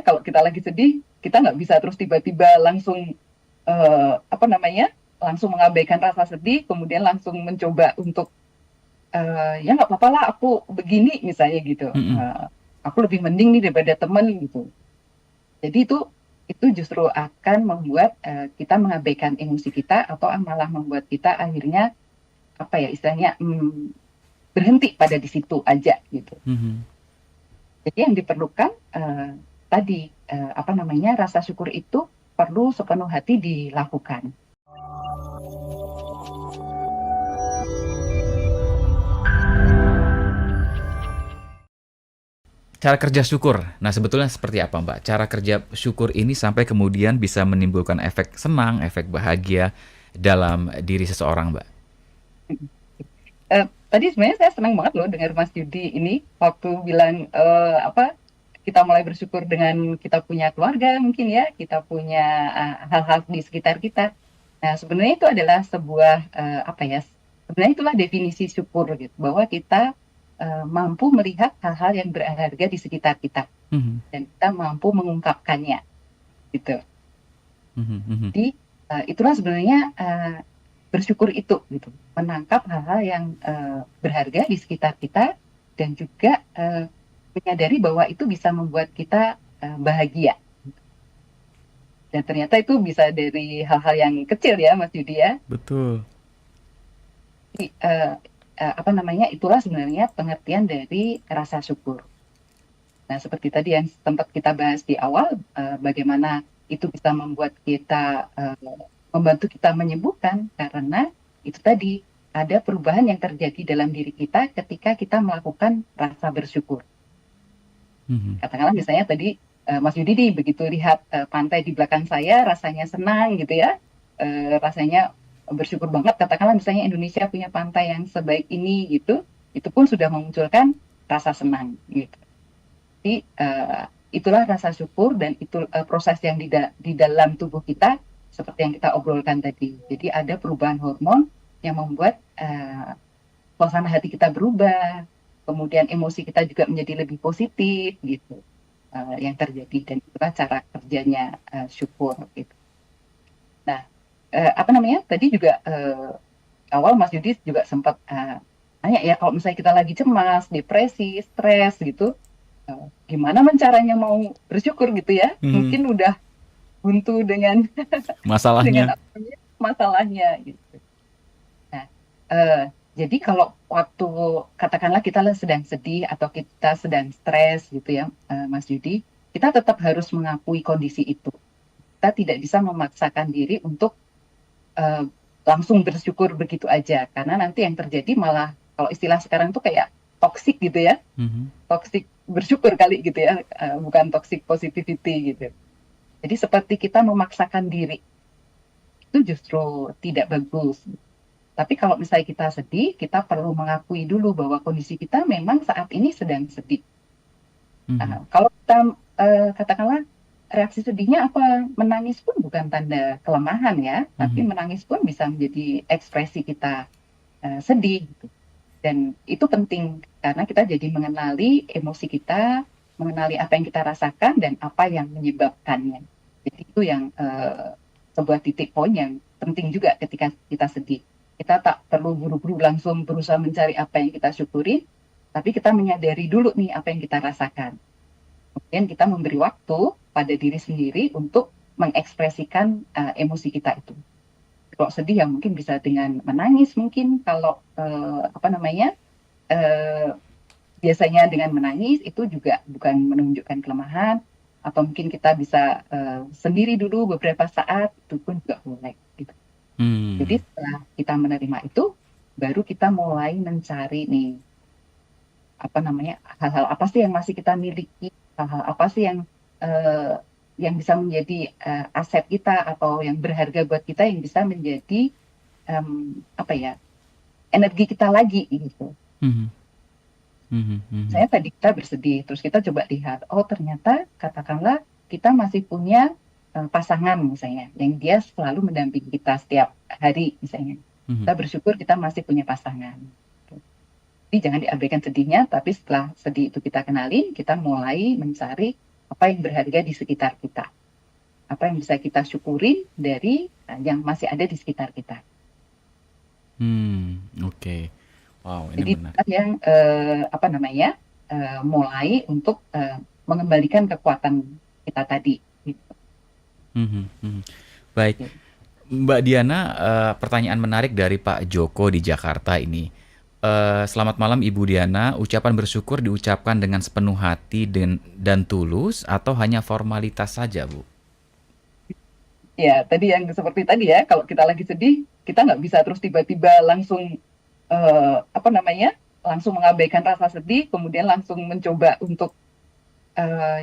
kalau kita lagi sedih, kita nggak bisa terus tiba-tiba langsung apa namanya, langsung mengabaikan rasa sedih, kemudian langsung mencoba untuk ya nggak apa-apa lah aku begini misalnya gitu. Mm-mm. Aku lebih mending nih daripada temen gitu. Jadi itu justru akan membuat kita mengabaikan emosi kita atau malah membuat kita akhirnya apa ya istilahnya berhenti pada di situ aja gitu. Mhm. Jadi yang diperlukan tadi apa namanya rasa syukur itu perlu sepenuh hati dilakukan. Cara kerja syukur. Nah, sebetulnya seperti apa, Mbak? Cara kerja syukur ini sampai kemudian bisa menimbulkan efek senang, efek bahagia dalam diri seseorang, Mbak. Tadi sebenarnya saya senang banget loh dengar Mas Yudi ini waktu bilang apa kita mulai bersyukur dengan kita punya keluarga mungkin ya, kita punya hal-hal di sekitar kita. Nah, sebenarnya itu adalah sebuah apa ya? Sebenarnya itulah definisi syukur gitu, bahwa kita mampu melihat hal-hal yang berharga di sekitar kita Mhm. dan kita mampu mengungkapkannya gitu. Mhm. Mhm. Jadi itulah sebenarnya bersyukur itu gitu, menangkap hal-hal yang berharga di sekitar kita dan juga menyadari bahwa itu bisa membuat kita bahagia. Dan ternyata itu bisa dari hal-hal yang kecil ya, Mas Yudi ya. Betul. Jadi, apa namanya? Itulah sebenarnya pengertian dari rasa syukur. Nah, seperti tadi yang sempat kita bahas di awal, bagaimana itu bisa membuat kita membantu kita menyembuhkan karena itu tadi ada perubahan yang terjadi dalam diri kita ketika kita melakukan rasa bersyukur. Mhm. Katakanlah misalnya tadi Mas Yudi nih begitu lihat pantai di belakang saya rasanya senang gitu ya, rasanya bersyukur banget. Katakanlah misalnya Indonesia punya pantai yang sebaik ini gitu, itu pun sudah memunculkan rasa senang gitu. Jadi itulah rasa syukur dan itu proses yang di dalam tubuh kita seperti yang kita obrolkan tadi. Jadi ada perubahan hormon yang membuat suasana hati kita berubah, kemudian emosi kita juga menjadi lebih positif gitu yang terjadi dan itulah cara kerjanya syukur gitu. Nah, apa namanya? Tadi juga awal Mas Yudi juga sempat nanya ya kalau misalnya kita lagi cemas, depresi, stres gitu, gimana caranya mau bersyukur gitu ya? Mhm. Mungkin udah buntu dengan dengan Masalahnya. apa namanya masalahnya gitu. Nah, jadi kalau waktu katakanlah kita sedang sedih atau kita sedang stres gitu ya, Mas Yudi, kita tetap harus mengakui kondisi itu. Kita tidak bisa memaksakan diri untuk eh, langsung bersyukur begitu aja, karena nanti yang terjadi malah kalau istilah sekarang tuh kayak toxic gitu ya, Mhm. toxic bersyukur kali gitu ya, bukan toxic positivity gitu. Jadi seperti kita memaksakan diri itu justru tidak bagus. Tapi kalau misalnya kita sedih, kita perlu mengakui dulu bahwa kondisi kita memang saat ini sedang sedih. Mhm. Kalau kita katakanlah reaksi sedihnya apa? Menangis pun bukan tanda kelemahan ya, tapi Mhm. menangis pun bisa menjadi ekspresi kita sedih. Gitu. Dan itu penting karena kita jadi mengenali emosi kita, mengenali apa yang kita rasakan dan apa yang menyebabkannya. Jadi itu yang sebuah titik poin yang penting juga ketika kita sedih. Kita tak perlu buru-buru langsung berusaha mencari apa yang kita syukuri, tapi kita menyadari dulu nih apa yang kita rasakan. Kemudian kita memberi waktu pada diri sendiri untuk mengekspresikan emosi kita itu. Kalau sedih ya mungkin bisa dengan menangis mungkin kalau apa namanya biasanya dengan menangis itu juga bukan menunjukkan kelemahan atau mungkin kita bisa sendiri dulu beberapa saat itu pun juga boleh gitu. Jadi Hmm. setelah kita menerima itu baru kita mulai mencari nih apa namanya hal-hal apa sih yang masih kita miliki, hal-hal apa sih uh, yang bisa menjadi aset kita atau yang berharga buat kita yang bisa menjadi um, apa ya energi kita lagi gitu. Mhm. Mhm. Mhm. Saya tadi kita bersedih, terus kita coba lihat, oh ternyata katakanlah kita masih punya pasangan misalnya, yang dia selalu mendampingi kita setiap hari misalnya. Mhm. Kita bersyukur kita masih punya pasangan. Jadi jangan diabaikan sedihnya, tapi setelah sedih itu kita kenalin, kita mulai mencari apa yang berharga di sekitar kita, apa yang bisa kita syukuri dari yang masih ada di sekitar kita. Oke. Wow, ini Jadi menarik. kita yang apa namanya mulai untuk mengembalikan kekuatan kita tadi. Gitu. Mhm, mhm. Baik, Mbak Diana, pertanyaan menarik dari Pak Joko di Jakarta ini. Selamat malam Ibu Diana, ucapan bersyukur diucapkan dengan sepenuh hati dan tulus atau hanya formalitas saja, Bu? Ya, tadi yang seperti tadi ya, kalau kita lagi sedih, kita nggak bisa terus tiba-tiba langsung apa namanya, langsung mengabaikan rasa sedih, kemudian langsung mencoba untuk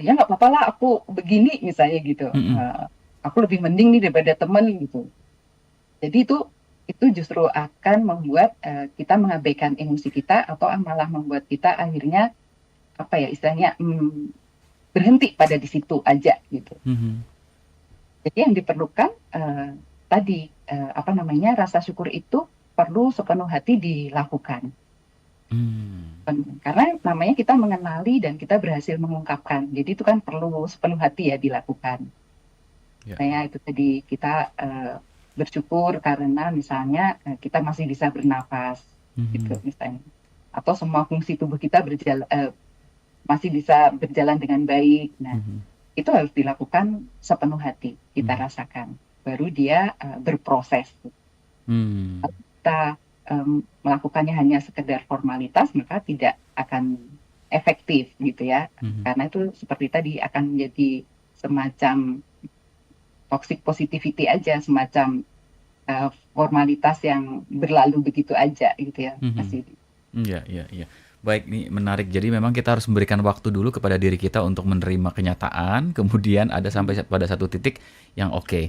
ya nggak apa-apa lah, aku begini misalnya gitu. Mhm, Aku lebih mending nih daripada temen gitu. Jadi itu justru akan membuat kita mengabaikan emosi kita atau malah membuat kita akhirnya apa ya istilahnya berhenti pada di situ aja gitu. mhm, Jadi yang diperlukan tadi apa namanya rasa syukur itu perlu sepenuh hati dilakukan. mmm, Karena namanya kita mengenali dan kita berhasil mengungkapkan. Jadi itu kan perlu sepenuh hati ya dilakukan. ya, Saya itu tadi kita bersyukur karena misalnya kita masih bisa bernapas gitu mhm, misalnya. Atau semua fungsi tubuh kita masih bisa berjalan dengan baik. Nah, mhm, itu harus dilakukan sepenuh hati, kita mhm, rasakan. Baru dia berproses. mmm, Kalau kita melakukannya hanya sekedar formalitas, maka tidak akan efektif gitu ya. mhm, Karena itu seperti tadi akan menjadi semacam toxic positivity aja, semacam formalitas yang berlalu begitu aja gitu ya, Mas mhm. Yudi. Iya, iya, iya. Baik, ini menarik. Jadi memang kita harus memberikan waktu dulu kepada diri kita untuk menerima kenyataan, kemudian ada sampai pada satu titik yang oke,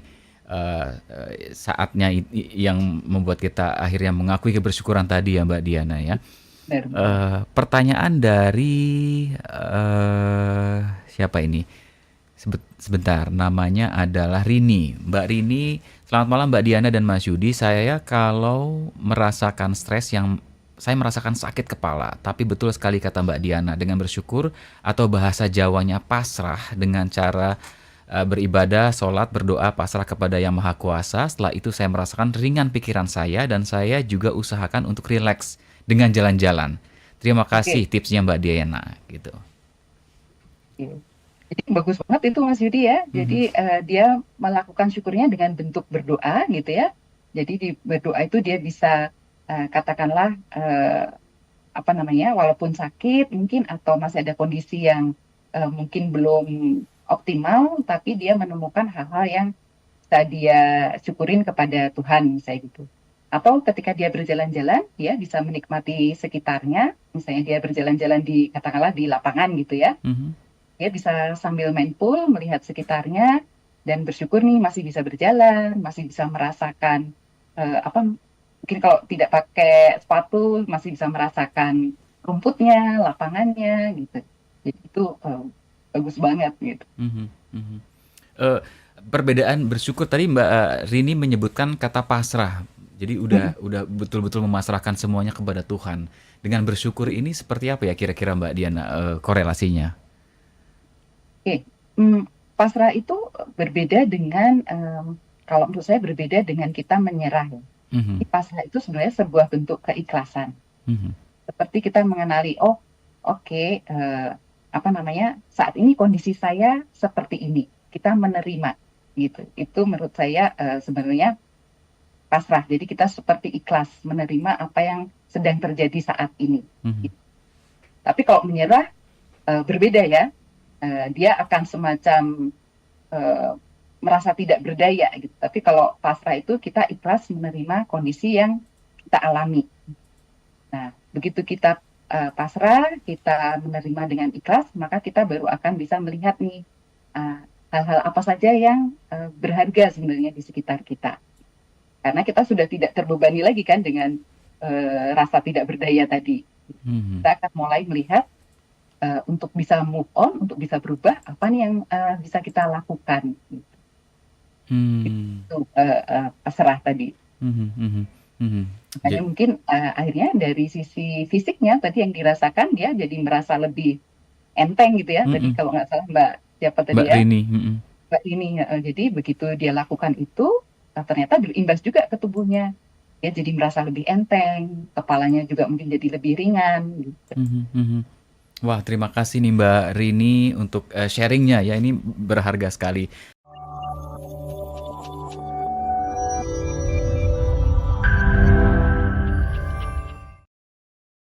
saatnya yang membuat kita akhirnya mengakui kebersyukuran tadi ya Mbak Diana ya. Benar-benar. Pertanyaan dari, siapa ini? Sebentar, namanya adalah Rini. Mbak Rini, selamat malam Mbak Diana dan Mas Yudi. Saya kalau merasakan stres yang saya merasakan sakit kepala, tapi betul sekali kata Mbak Diana, dengan bersyukur atau bahasa Jawanya pasrah dengan cara beribadah, sholat, berdoa, pasrah kepada Yang Maha Kuasa. Setelah itu saya merasakan ringan pikiran saya dan saya juga usahakan untuk rileks dengan jalan-jalan. Terima kasih Oke. tipsnya Mbak Diana gitu. Oke. Jadi bagus banget itu Mas Yudi ya. Jadi Mhm, dia melakukan syukurnya dengan bentuk berdoa gitu ya. Jadi di berdoa itu dia bisa katakanlah apa namanya, walaupun sakit mungkin atau masih ada kondisi yang mungkin belum optimal, tapi dia menemukan hal-hal yang bisa dia syukurin kepada Tuhan misalnya gitu. Atau ketika dia berjalan-jalan, dia bisa menikmati sekitarnya, misalnya dia berjalan-jalan di katakanlah di lapangan gitu ya, mhm. dia bisa sambil main pool, melihat sekitarnya, dan bersyukur nih masih bisa berjalan, masih bisa merasakan apa mungkin kalau tidak pakai sepatu masih bisa merasakan rumputnya, lapangannya gitu. Jadi itu bagus banget gitu. Mhm, mhm. Eee, Perbedaan bersyukur tadi Mbak, Rini menyebutkan kata pasrah. Jadi Mm, udah betul-betul memasrahkan semuanya kepada Tuhan. Dengan bersyukur ini seperti apa ya kira-kira Mbak Diana, korelasinya? Oke. Hmm, pasrah itu berbeda dengan kalau menurut saya berbeda dengan kita menyerah. Ya. Mhm, Jadi pasrah itu sebenarnya sebuah bentuk keikhlasan. mhm, Seperti kita mengenali, oh oke, apa namanya, saat ini kondisi saya seperti ini. Kita menerima gitu. Itu menurut saya sebenarnya pasrah. Jadi kita seperti ikhlas menerima apa yang sedang terjadi saat ini. mhm, Tapi kalau menyerah berbeda ya. Dia akan semacam eh, merasa tidak berdaya gitu. Tapi kalau pasrah itu kita ikhlas menerima kondisi yang kita alami. Nah, begitu kita pasrah, kita menerima dengan ikhlas, maka kita baru akan bisa melihat nih eh, hal-hal apa saja yang berharga sebenarnya di sekitar kita. Karena kita sudah tidak terbebani lagi kan dengan rasa tidak berdaya tadi. mhm. Kita akan mulai melihat untuk bisa move on, untuk bisa berubah, apa nih yang bisa kita lakukan. Mmm, Itu pasrah tadi. mhm, mhm, mhm. Makanya mungkin akhirnya dari sisi fisiknya tadi yang dirasakan dia jadi merasa lebih enteng gitu ya. Tadi Mhm, kalau nggak salah Mbak siapa tadi Mbak ya, Rini, mhm. Mbak ini. Jadi begitu dia lakukan itu, ternyata berimbas juga ke tubuhnya. Dia jadi merasa lebih enteng, kepalanya juga mungkin jadi lebih ringan gitu. Mhm mhm. Wah, terima kasih nih Mbak Rini untuk sharing-nya ya, ini berharga sekali.